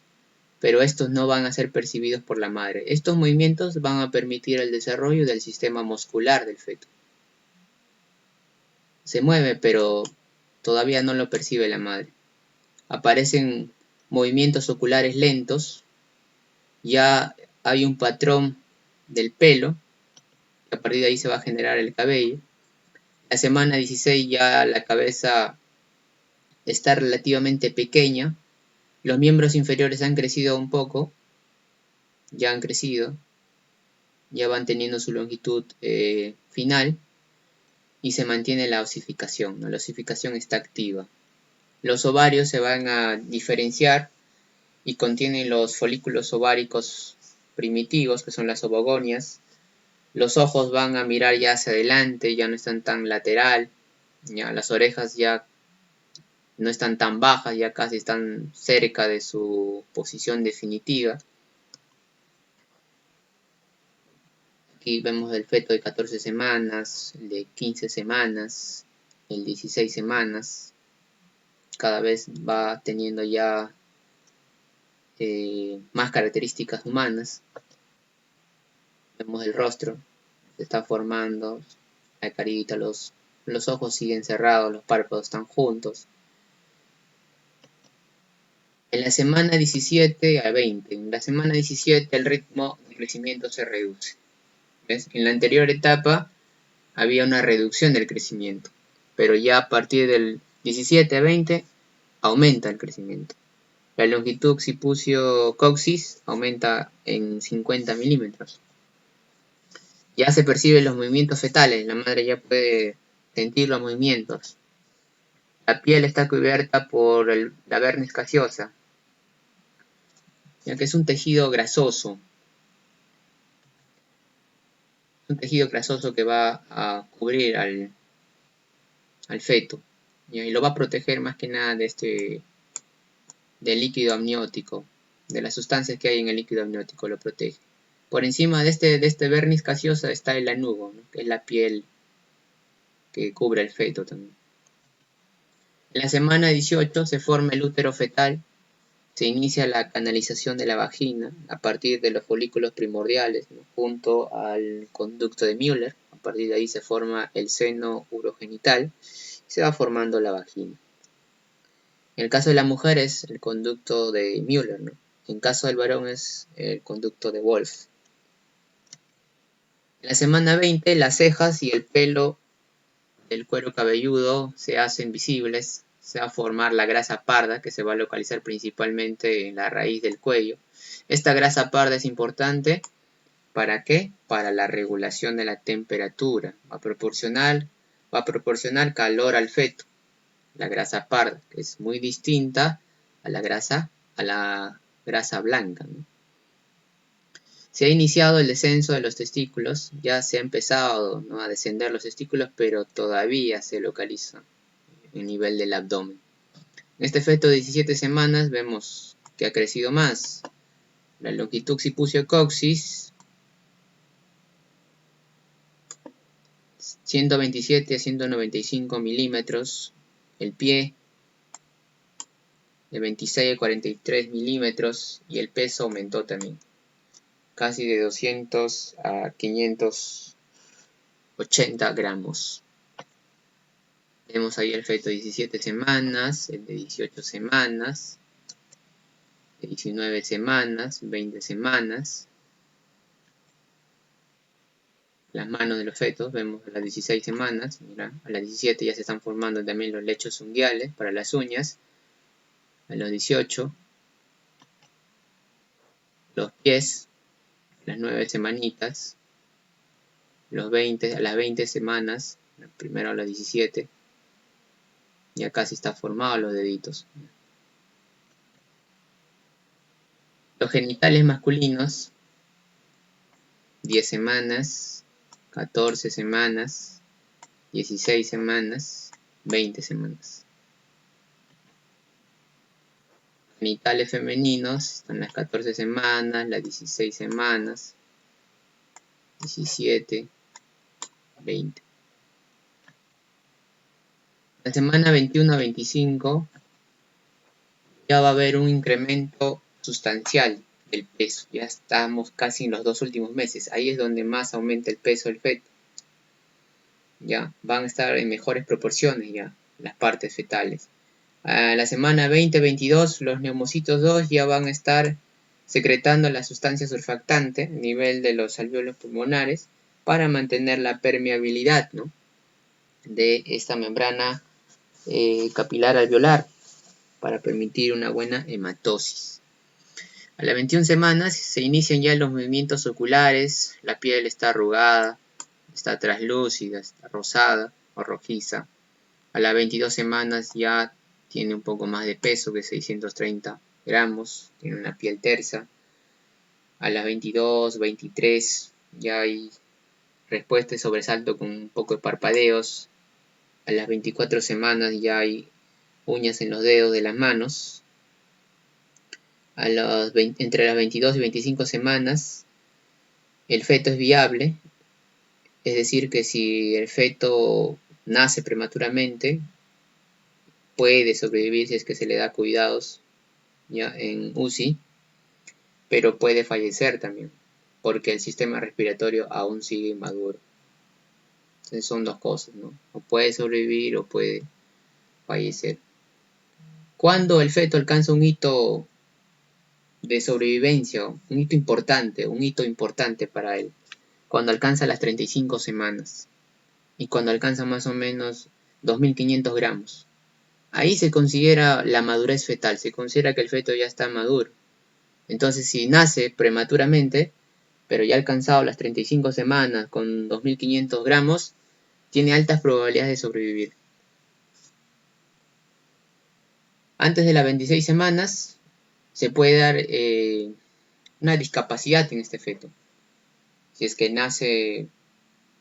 pero estos no van a ser percibidos por la madre. Estos movimientos van a permitir el desarrollo del sistema muscular del feto. Se mueve, pero todavía no lo percibe la madre. Aparecen movimientos oculares lentos. Ya hay un patrón del pelo, que a partir de ahí se va a generar el cabello. La semana 16 ya la cabeza está relativamente pequeña. Los miembros inferiores han crecido un poco. Ya han crecido. Ya van teniendo su longitud final. Y se mantiene la osificación, ¿no? La osificación está activa. Los ovarios se van a diferenciar y contienen los folículos ováricos primitivos, que son las ovogonias, Los ojos van a mirar ya hacia adelante, ya no están tan lateral, ya las orejas ya no están tan bajas, ya casi están cerca de su posición definitiva. Aquí vemos el feto de 14 semanas, el de 15 semanas, el 16 semanas. Cada vez va teniendo ya más características humanas. Vemos el rostro, se está formando, la carita, los ojos siguen cerrados, los párpados están juntos. En la semana 17 a 20, en la semana 17 el ritmo de crecimiento se reduce. ¿Ves? En la anterior etapa había una reducción del crecimiento, pero ya a partir del 17 a 20 aumenta el crecimiento. La longitud occipucio-coxis aumenta en 50 milímetros. Ya se perciben los movimientos fetales, la madre ya puede sentir los movimientos. La piel está cubierta por la vernis caseosa, ya que es un tejido grasoso. Un tejido grasoso que va a cubrir al feto y lo va a proteger más que nada del líquido amniótico, de las sustancias que hay en el líquido amniótico, lo protege. Por encima de este vernis caseosa está el lanugo, ¿no? Que es la piel que cubre el feto también. En la semana 18 se forma el útero fetal, se inicia la canalización de la vagina a partir de los folículos primordiales, ¿no? Junto al conducto de Müller. A partir de ahí se forma el seno urogenital y se va formando la vagina. En el caso de la mujer es el conducto de Müller, ¿no? En caso del varón es el conducto de Wolff. En la semana 20 las cejas y el pelo del cuero cabelludo se hacen visibles, se va a formar la grasa parda que se va a localizar principalmente en la raíz del cuello. Esta grasa parda es importante, ¿para qué? Para la regulación de la temperatura, va a proporcionar calor al feto. La grasa parda, que es muy distinta a la grasa blanca, ¿no? Se ha iniciado el descenso de los testículos, ya se ha empezado, ¿no?, a descender los testículos, pero todavía se localiza en nivel del abdomen. En este feto de 17 semanas vemos que ha crecido más. La longitud occipucio-coxis 127 a 195 milímetros, el pie de 26 a 43 milímetros y el peso aumentó también, casi de 200 a 580 gramos. Tenemos ahí el feto de 17 semanas, el de 18 semanas, de 19 semanas, 20 semanas. Las manos de los fetos, vemos a las 16 semanas, mira, a las 17 ya se están formando también los lechos unguiales para las uñas, a los 18, los pies, las 9 semanitas, a las 20 semanas, primero a los 17, ya casi está formado los deditos. Los genitales masculinos, 10 semanas, 14 semanas, 16 semanas, 20 semanas. Genitales femeninos están las 14 semanas, las 16 semanas, 17, 20. La semana 21 a 25 ya va a haber un incremento sustancial del peso. Ya estamos casi en los 2 últimos meses. Ahí es donde más aumenta el peso del feto. Ya van a estar en mejores proporciones ya las partes fetales. A la semana 20-22 los neumocitos 2 ya van a estar secretando la sustancia surfactante a nivel de los alvéolos pulmonares para mantener la permeabilidad, ¿no?, de esta membrana capilar alveolar, para permitir una buena hematosis. A las 21 semanas se inician ya los movimientos oculares, la piel está arrugada, está translúcida, está rosada o rojiza. A las 22 semanas ya tiene un poco más de peso, que 630 gramos, tiene una piel tersa. A las 22, 23 ya hay respuesta de sobresalto con un poco de parpadeos. A las 24 semanas ya hay uñas en los dedos de las manos. Entre las 22 y 25 semanas el feto es viable, es decir que si el feto nace prematuramente puede sobrevivir si es que se le da cuidados ya en UCI, pero puede fallecer también porque el sistema respiratorio aún sigue inmaduro. Entonces son dos cosas, ¿no? O puede sobrevivir o puede fallecer. Cuando el feto alcanza un hito de sobrevivencia, un hito importante para él, cuando alcanza las 35 semanas y cuando alcanza más o menos 2.500 gramos. Ahí se considera la madurez fetal, se considera que el feto ya está maduro. Entonces, si nace prematuramente, pero ya ha alcanzado las 35 semanas con 2.500 gramos, tiene altas probabilidades de sobrevivir. Antes de las 26 semanas, se puede dar una discapacidad en este feto, si es que nace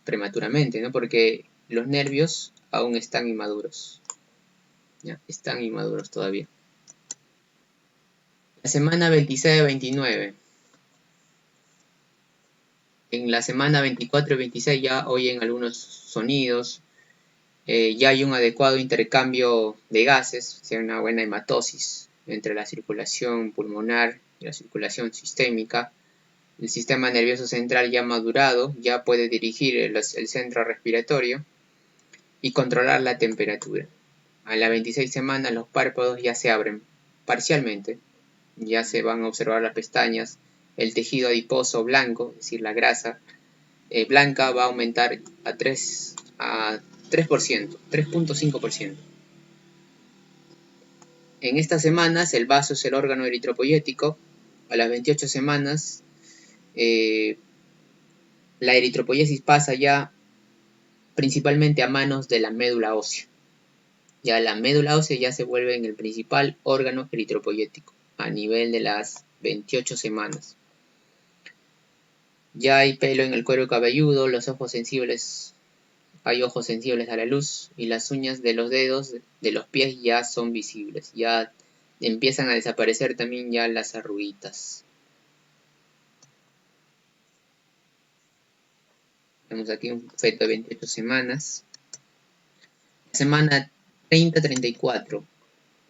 prematuramente, ¿no? Porque los nervios aún están inmaduros. ¿Ya? Están inmaduros todavía. La semana 26 a 29. En la semana 24 y 26 ya oyen algunos sonidos, ya hay un adecuado intercambio de gases, o sea, una buena hematosis entre la circulación pulmonar y la circulación sistémica. El sistema nervioso central ya madurado ya puede dirigir el centro respiratorio y controlar la temperatura. A las 26 semanas los párpados ya se abren parcialmente, ya se van a observar las pestañas, el tejido adiposo blanco, es decir, la grasa blanca va a aumentar a 3.5%. En estas semanas el vaso es el órgano eritropoyético. A las 28 semanas la eritropoyesis pasa ya principalmente a manos de la médula ósea. Ya la médula ósea ya se vuelve en el principal órgano eritropoyético a nivel de las 28 semanas. Ya hay pelo en el cuero cabelludo, los ojos sensibles, hay ojos sensibles a la luz y las uñas de los dedos de los pies ya son visibles. Ya empiezan a desaparecer también ya las arruguitas. Tenemos aquí un feto de 28 semanas. Semana 30-34.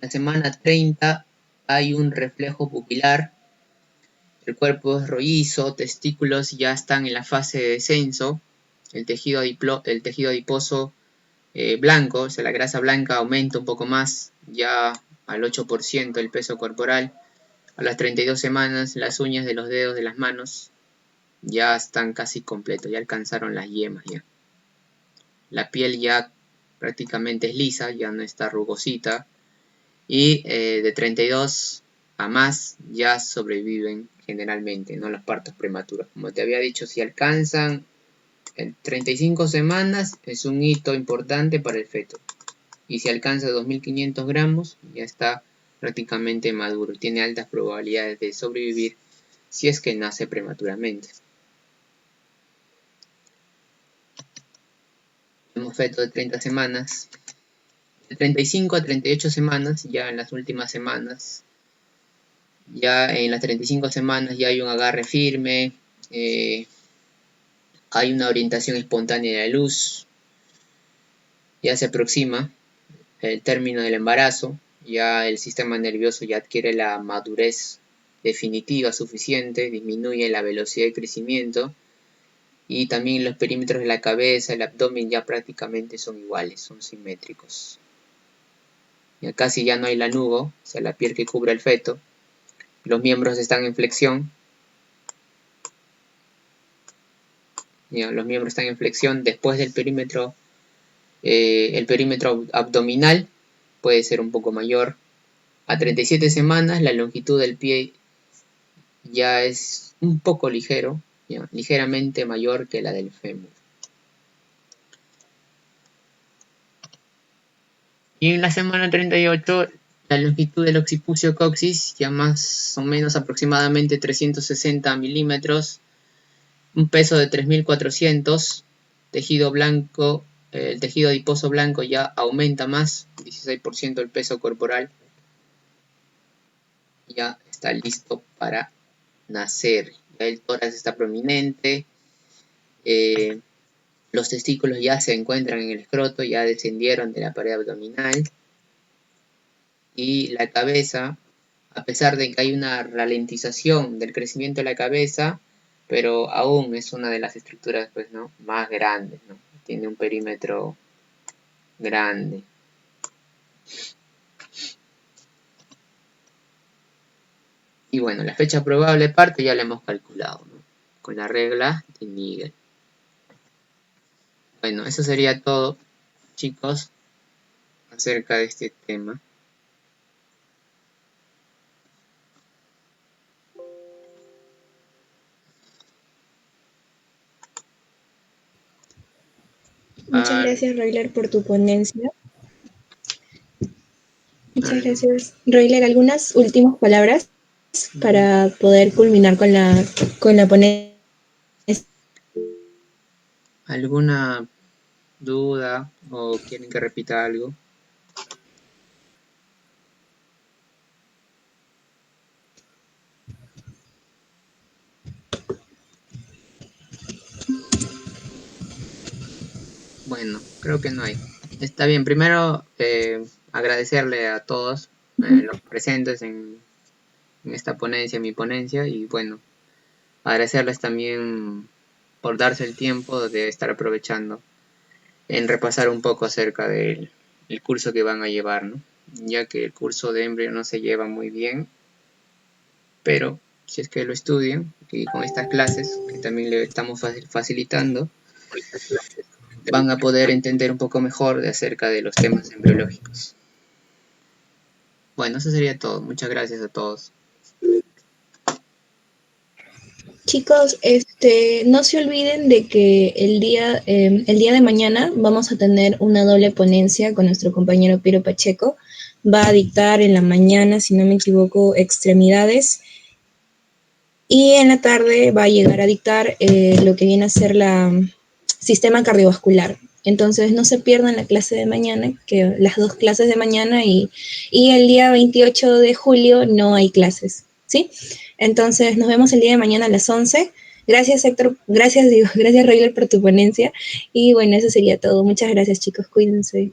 La semana 30 hay un reflejo pupilar. El cuerpo es rollizo, testículos ya están en la fase de descenso. El tejido adiposo blanco, o sea, la grasa blanca aumenta un poco más, ya al 8% el peso corporal. A las 32 semanas las uñas de los dedos de las manos ya están casi completos, ya alcanzaron las yemas ya. La piel ya prácticamente es lisa, ya no está rugosita. Y de 32 a más ya sobreviven generalmente, no los partos prematuros. Como te había dicho, si alcanzan 35 semanas es un hito importante para el feto. Y si alcanza 2.500 gramos ya está prácticamente maduro. Tiene altas probabilidades de sobrevivir si es que nace prematuramente. Tenemos feto de 30 semanas. De 35 a 38 semanas, ya en las últimas semanas. Ya en las 35 semanas ya hay un agarre firme, hay una orientación espontánea de la luz, ya se aproxima el término del embarazo, ya el sistema nervioso ya adquiere la madurez definitiva suficiente, disminuye la velocidad de crecimiento y también los perímetros de la cabeza, el abdomen ya prácticamente son iguales, son simétricos. Ya casi ya no hay lanugo, o sea, la piel que cubre el feto. Los miembros están en flexión. Ya, los miembros están en flexión después del perímetro. El perímetro abdominal puede ser un poco mayor. A 37 semanas la longitud del pie ya es un poco ligero, ya, ligeramente mayor que la del fémur. Y en la semana 38 la longitud del occipucio coxis ya más o menos aproximadamente 360 milímetros, un peso de 3.400 tejido blanco, el tejido adiposo blanco ya aumenta más, 16% del peso corporal, ya está listo para nacer. Ya el tórax está prominente, los testículos ya se encuentran en el escroto, ya descendieron de la pared abdominal, y la cabeza, a pesar de que hay una ralentización del crecimiento de la cabeza, pero aún es una de las estructuras, pues, ¿no?, más grandes, ¿no? Tiene un perímetro grande. Y bueno, la fecha probable de parto ya la hemos calculado, ¿no?, con la regla de Miguel. Bueno, eso sería todo, chicos, acerca de este tema. Muchas gracias, Royler, por tu ponencia. Muchas gracias. Royler, ¿algunas últimas palabras para poder culminar con la ponencia? ¿Alguna duda o quieren que repita algo? Bueno, creo que no hay. Está bien, primero agradecerle a todos los presentes en esta ponencia, mi ponencia, y bueno, agradecerles también por darse el tiempo de estar aprovechando en repasar un poco acerca del el curso que van a llevar, ¿no? Ya que el curso de embrio no se lleva muy bien, pero si es que lo estudian y con estas clases que también le estamos facilitando, van a poder entender un poco mejor de acerca de los temas embriológicos. Bueno, eso sería todo. Muchas gracias a todos. Chicos, no se olviden de que el día de mañana vamos a tener una doble ponencia con nuestro compañero Piero Pacheco. Va a dictar en la mañana, si no me equivoco, extremidades. Y en la tarde va a llegar a dictar lo que viene a ser la sistema cardiovascular. Entonces no se pierdan la clase de mañana, que las dos clases de mañana y el día 28 de julio no hay clases, ¿sí? Entonces nos vemos el día de mañana a las 11. Gracias, Héctor. Gracias, Royler, por tu ponencia. Y bueno, eso sería todo. Muchas gracias, chicos. Cuídense.